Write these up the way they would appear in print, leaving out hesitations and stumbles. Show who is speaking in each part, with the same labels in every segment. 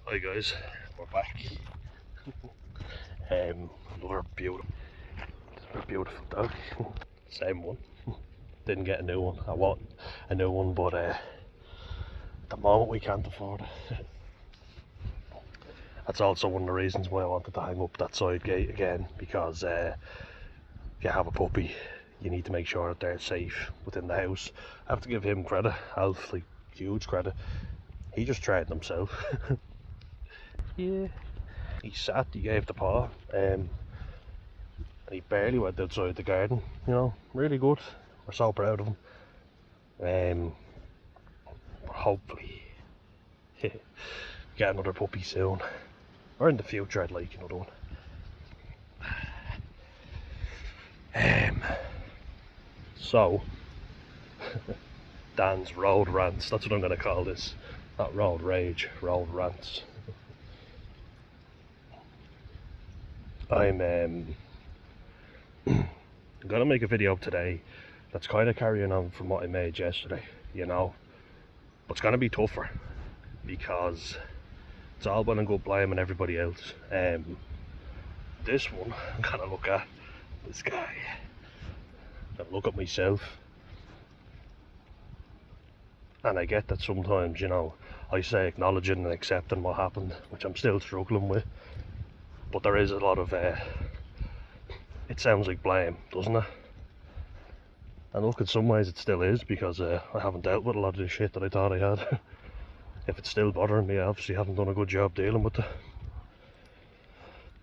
Speaker 1: Hi guys, we're back. Another beautiful dog. Same one. Didn't get a new one. I want a new one, but at the moment we can't afford it. That's also one of the reasons why I wanted to hang up that side gate again, because if you have a puppy, you need to make sure that they're safe within the house. I have to give him credit, Alf, like huge credit. He just trained himself. Yeah. He sat, he gave the paw, and he barely went outside the garden, really good. We're so proud of him. Hopefully get another puppy soon, or in the future I'd like another one. So Dan's road rants, that's what I'm going to call this. Not road rage, road rants. I'm gonna make a video today that's kind of carrying on from what I made yesterday, but it's gonna be tougher because it's all well and good blaming everybody else. This one, I'm gonna look at this guy, I'm gonna look at myself, and I get that sometimes, I say acknowledging and accepting what happened, which I'm still struggling with, but there is a lot of it sounds like blame, doesn't it? And look, in some ways it still is, because I haven't dealt with a lot of the shit that I thought I had. If it's still bothering me, I obviously haven't done a good job dealing with it.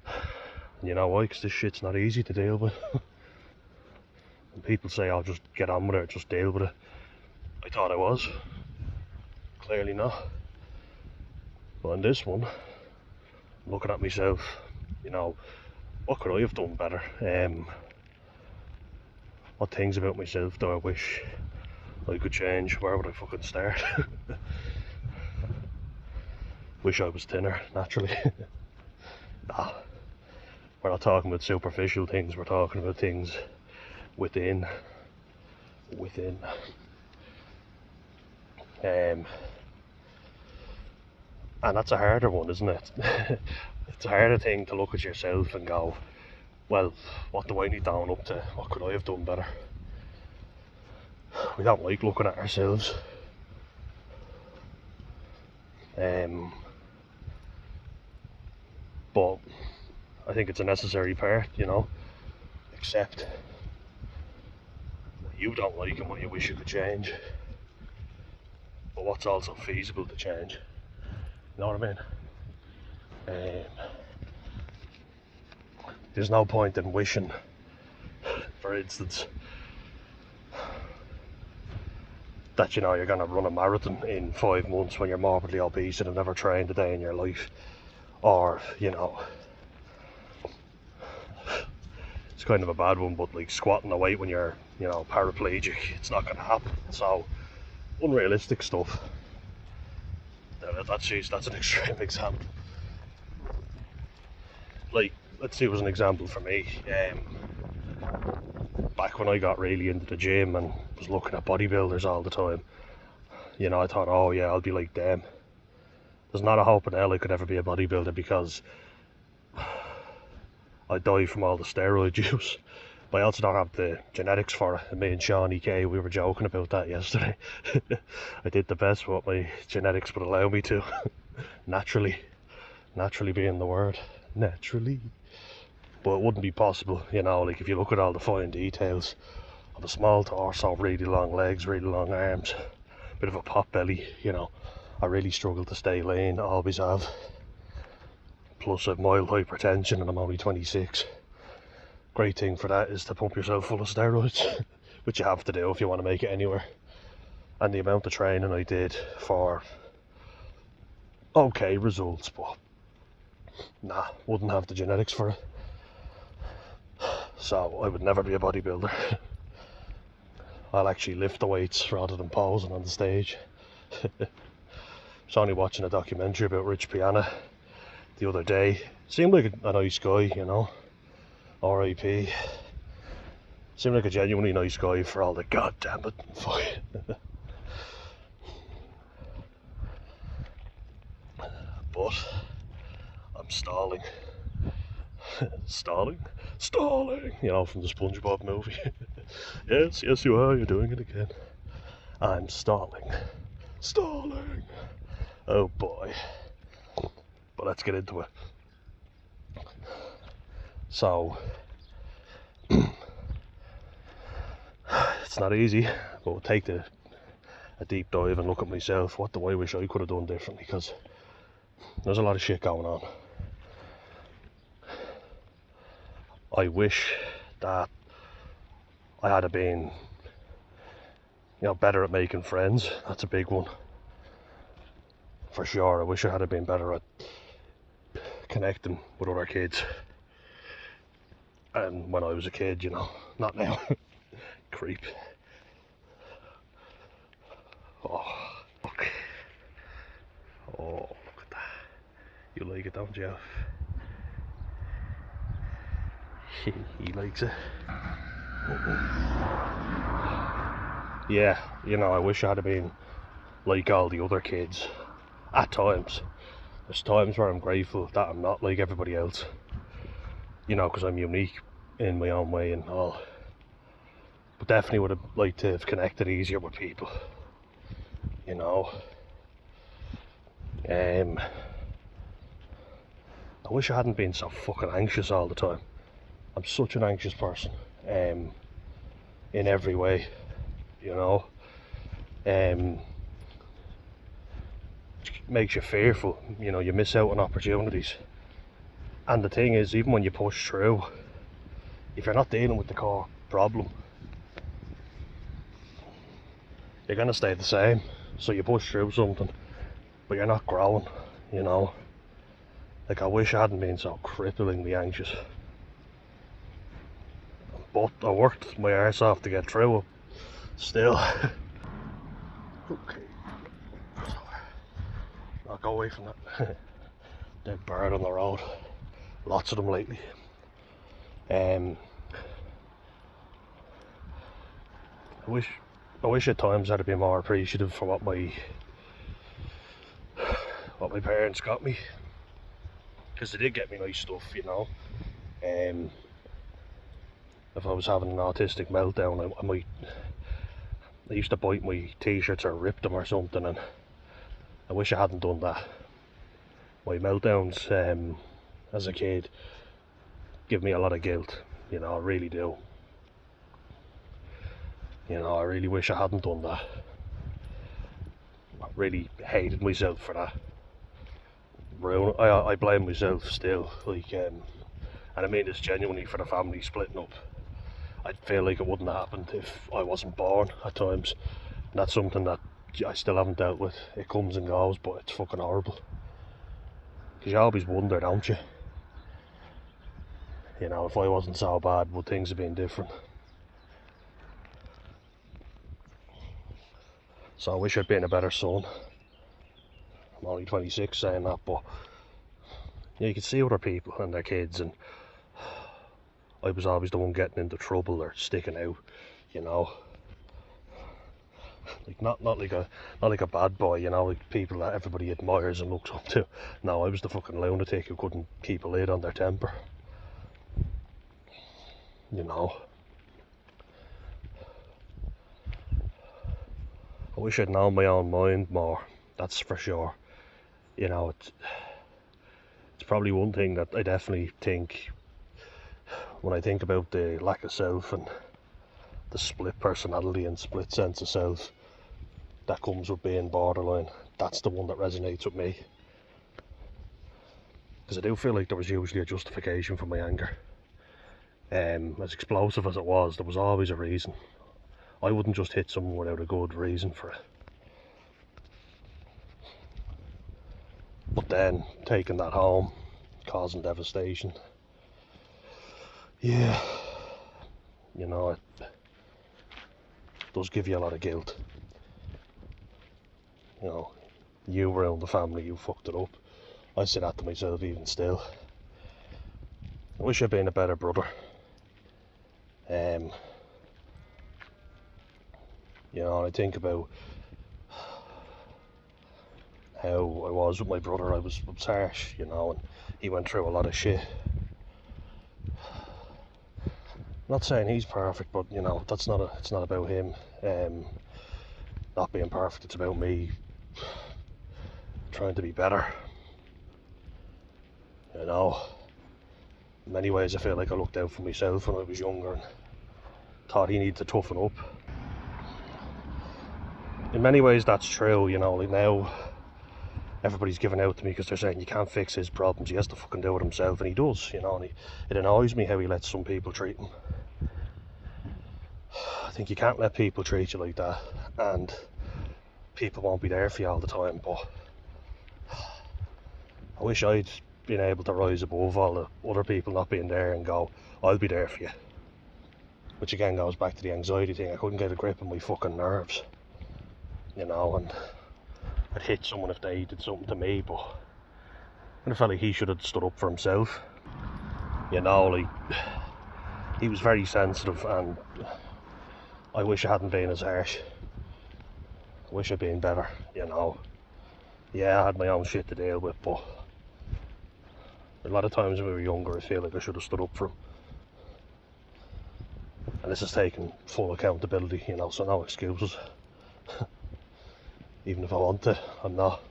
Speaker 1: And you know why? Because this shit's not easy to deal with. And people say, "Oh, just get on with it, just deal with it." I thought I was. Clearly not. But in this one, I'm looking at myself, what could I have done better? What things about myself do I wish I could change? Where would I fucking start? Wish I was thinner, naturally. Nah, we're not talking about superficial things, we're talking about things within. And that's a harder one, isn't it? It's a harder thing to look at yourself and go, well, what do I need to own up to? What could I have done better? We don't like looking at ourselves. But I think it's a necessary part, accept what you don't like and what you wish you could change, but what's also feasible to change. You know what I mean? There's no point in wishing, for instance, that you're going to run a marathon in 5 months when you're morbidly obese and have never trained a day in your life, or it's kind of a bad one, but like squatting a weight when you're paraplegic, it's not going to happen. So unrealistic stuff. That's an extreme example. Like, let's see, it was an example for me. Back when I got really into the gym and was looking at bodybuilders all the time, I thought, oh yeah, I'll be like them. There's not a hope in hell I could ever be a bodybuilder, because I die from all the steroid use. But I also don't have the genetics for it. And me and Shawnee K, we were joking about that yesterday. I did the best what my genetics would allow me to. Naturally being the word. Naturally. But it wouldn't be possible, like if you look at all the fine details of a small torso, really long legs, really long arms, bit of a pot belly, I really struggle to stay lean, always have. Plus I've mild hypertension and I'm only 26. Great thing for that is to pump yourself full of steroids, which you have to do if you want to make it anywhere. And the amount of training I did for okay results, but nah, wouldn't have the genetics for it. So I would never be a bodybuilder. I'll actually lift the weights rather than posing on the stage. I was only watching a documentary about Rich Piana the other day. Seemed like a nice guy, R.I.P. Seemed like a genuinely nice guy for all the goddamn it. Fuck. But stalling. Stalling? Stalling! You know, from the SpongeBob movie. Yes, yes you are, you're doing it again. I'm stalling. Stalling! Oh boy. But let's get into it. So, it's not easy, but we'll take a deep dive and look at myself. What do I wish I could have done differently? Because there's a lot of shit going on. I wish that I had been, better at making friends. That's a big one. For sure, I wish I had been better at connecting with other kids. And when I was a kid, not now. Creep. Oh, look. Oh, look at that. You like it, don't you? He likes it. Yeah, I wish I had been like all the other kids. At times. There's times where I'm grateful that I'm not like everybody else. Because I'm unique in my own way and all. But definitely would have liked to have connected easier with people. I wish I hadn't been so fucking anxious all the time. I'm such an anxious person. In every way. Makes you fearful. You miss out on opportunities. And the thing is, even when you push through, if you're not dealing with the core problem, you're gonna stay the same. So you push through something, but you're not growing, Like, I wish I hadn't been so cripplingly anxious. But I worked my arse off to get through it. Still. Okay. I'll go away from that. Dead bird on the road. Lots of them lately. I wish at times I'd be more appreciative for what my parents got me, because they did get me nice stuff. If I was having an autistic meltdown, I used to bite my t-shirts or rip them or something, and I wish I hadn't done that. My meltdowns as a kid give me a lot of guilt, I really do. I really wish I hadn't done that. I really hated myself for that. I blame myself still, and I mean this genuinely, for the family splitting up. I feel like it wouldn't have happened if I wasn't born at times. And that's something that I still haven't dealt with. It comes and goes, but it's fucking horrible. Because you always wonder, don't you? If I wasn't so bad, would things have been different? So I wish I'd been a better son. I'm only 26 saying that, but you can see other people and their kids, and I was always the one getting into trouble or sticking out, Like not like a bad boy, like people that everybody admires and looks up to. No, I was the fucking lunatic who couldn't keep a lid on their temper. I wish I'd known my own mind more, that's for sure. It's probably one thing that I definitely think, when I think about the lack of self and the split personality and split sense of self that comes with being borderline, that's the one that resonates with me. Because I do feel like there was usually a justification for my anger. As explosive as it was, there was always a reason. I wouldn't just hit someone without a good reason for it. But then, taking that home, causing devastation, yeah, it does give you a lot of guilt. You ruined the family, you fucked it up. I say that to myself even still. I wish I'd been a better brother. I think about how I was with my brother. I was harsh, you know, and he went through a lot of shit. Not saying he's perfect, but you know, it's not about him not being perfect. It's about me trying to be better. You know, in many ways I feel like I looked out for myself when I was younger and thought he needed to toughen up. In many ways that's true, you know, like now everybody's giving out to me because they're saying you can't fix his problems, he has to fucking do it himself, and he does, you know, and it annoys me how he lets some people treat him. I think you can't let people treat you like that, and people won't be there for you all the time, but I wish I'd been able to rise above all the other people not being there and go, I'll be there for you. Which again goes back to the anxiety thing. I couldn't get a grip on my fucking nerves, you know, and I'd hit someone if they did something to me, but I felt like he should have stood up for himself. You know, like, he was very sensitive, and I wish I hadn't been as harsh. I wish I'd been better, you know. Yeah, I had my own shit to deal with, but a lot of times when we were younger, I feel like I should have stood up for him. And this is taking full accountability, you know, so no excuses. Even if I want to, I'm not.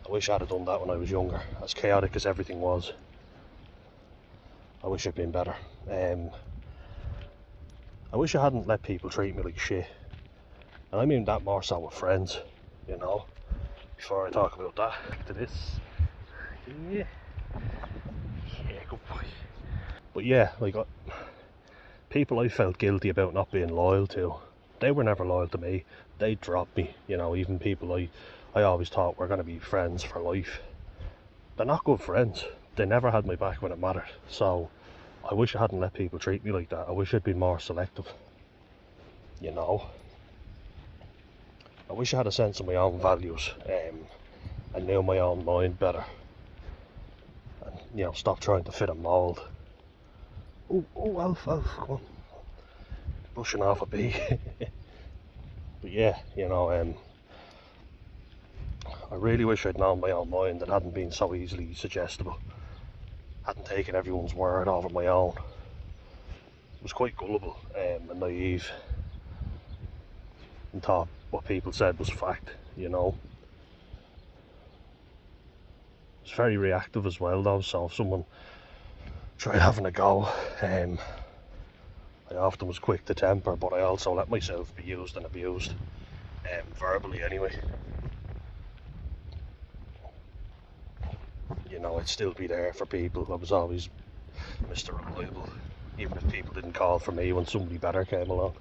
Speaker 1: I wish I'd have done that when I was younger, as chaotic as everything was. I wish I'd been better. I wish I hadn't let people treat me like shit. And I mean that more so with friends, you know. Before I talk about that, to this. Yeah, good boy. But yeah, like, people I felt guilty about not being loyal to, they were never loyal to me. They dropped me, you know. Even people I always thought were going to be friends for life, they're not good friends. They never had my back when it mattered. So I wish I hadn't let people treat me like that. I wish I'd been more selective, you know. I wish I had a sense of my own values and knew my own mind better, and, you know, stop trying to fit a mould. Oh, Alf, come on. Brushing off a bee. But yeah, you know, I really wish I'd known my own mind and hadn't been so easily suggestible. Hadn't taken everyone's word over my own. I was quite gullible and naive, and thought what people said was fact, you know. I was very reactive as well though, so if someone tried having a go, I often was quick to temper, but I also let myself be used and abused, verbally anyway. You know, I'd still be there for people. I was always Mr. Reliable, even if people didn't call for me when somebody better came along.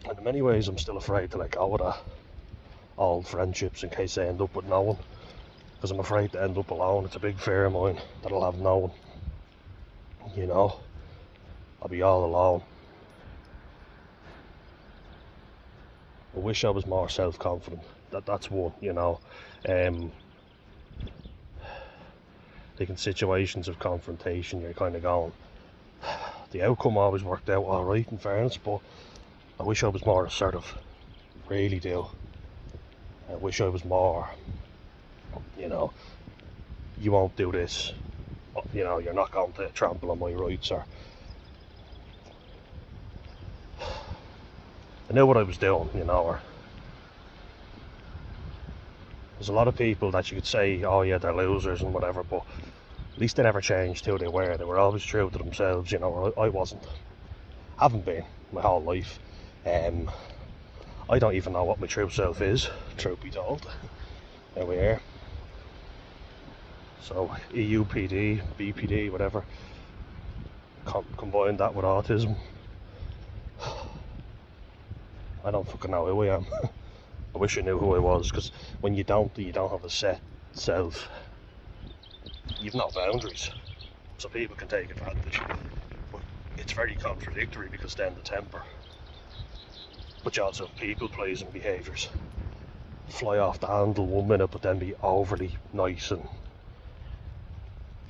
Speaker 1: And in many ways I'm still afraid to let go of that old friendships in case I end up with no one, because I'm afraid to end up alone. It's a big fear of mine that I'll have no one, you know. I'll be all alone. I wish I was more self-confident. That's one, you know. Like in situations of confrontation, you're kind of going, the outcome always worked out alright in fairness, but I wish I was more assertive. Really do. I wish I was more, you know, you won't do this, you know, you're not going to trample on my rights, or I knew what I was doing, you know. Or there's a lot of people that you could say, oh yeah, they're losers and whatever, but at least they never changed who they were. They were always true to themselves, you know. I wasn't. Haven't been my whole life. I don't even know what my true self is, truth be told. There we are. So EUPD, BPD, whatever. Combine that with autism. I don't fucking know who I am. I wish I knew who I was, because when you don't have a set self, you've no boundaries, so people can take advantage. But it's very contradictory, because then the temper, but you also have people pleasing behaviours. Fly off the handle one minute, but then be overly nice, and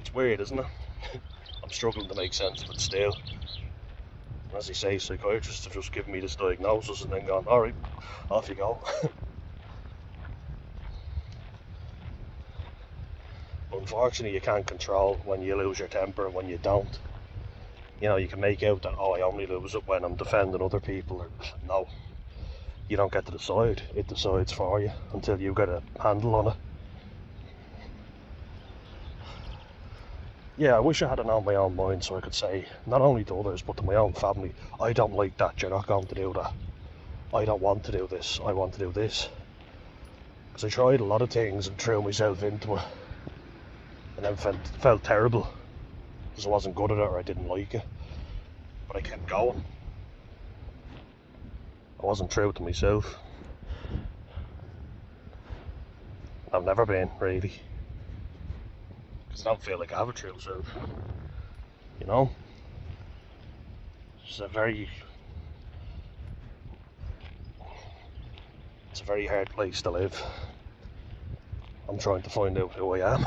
Speaker 1: it's weird, isn't it? I'm struggling to make sense of it still. As they say, psychiatrists have just given me this diagnosis and then gone, alright, off you go. Unfortunately, you can't control when you lose your temper and when you don't. You know, you can make out that, oh, I only lose it when I'm defending other people. No, you don't get to decide. It decides for you until you get a handle on it. Yeah, I wish I had known my own mind so I could say, not only to others, but to my own family, I don't like that, you're not going to do that. I don't want to do this, I want to do this. Because I tried a lot of things and threw myself into it. And then felt terrible. Because I wasn't good at it or I didn't like it. But I kept going. I wasn't true to myself. I've never been, really. Because I don't feel like I have a true self. You know? It's a very hard place to live. I'm trying to find out who I am.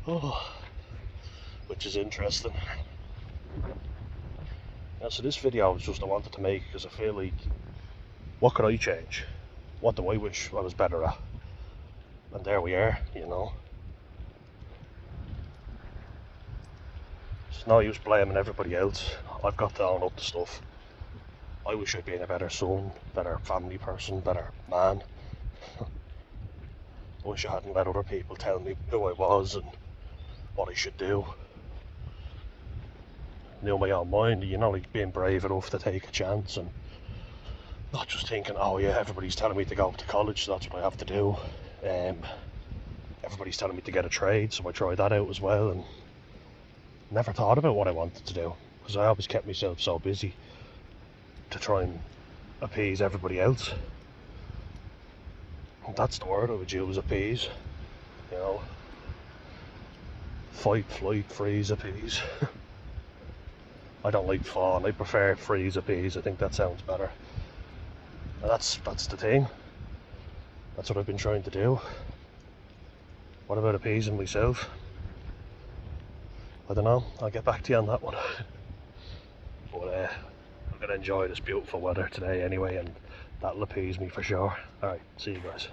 Speaker 1: Oh, which is interesting. Yeah, so this video was just I wanted to make because I feel like, what could I change? What do I wish I was better at? And there we are, you know. It's no use blaming everybody else. I've got to own up to stuff. I wish I'd been a better son, better family person, better man. I wish I hadn't let other people tell me who I was and what I should do. Knew my own mind, you know, like being brave enough to take a chance and not just thinking, oh yeah, everybody's telling me to go to college, so that's what I have to do. Everybody's telling me to get a trade, so I tried that out as well and never thought about what I wanted to do because I always kept myself so busy to try and appease everybody else. And that's the word I would use, appease. You know, fight, flight, freeze, appease. I don't like fawn, I prefer freeze, appease. I think that sounds better. And that's the thing. That's what I've been trying to do. What about appeasing myself? I don't know, I'll get back to you on that one. But I'm going to enjoy this beautiful weather today anyway, and that'll appease me for sure. Alright, see you guys.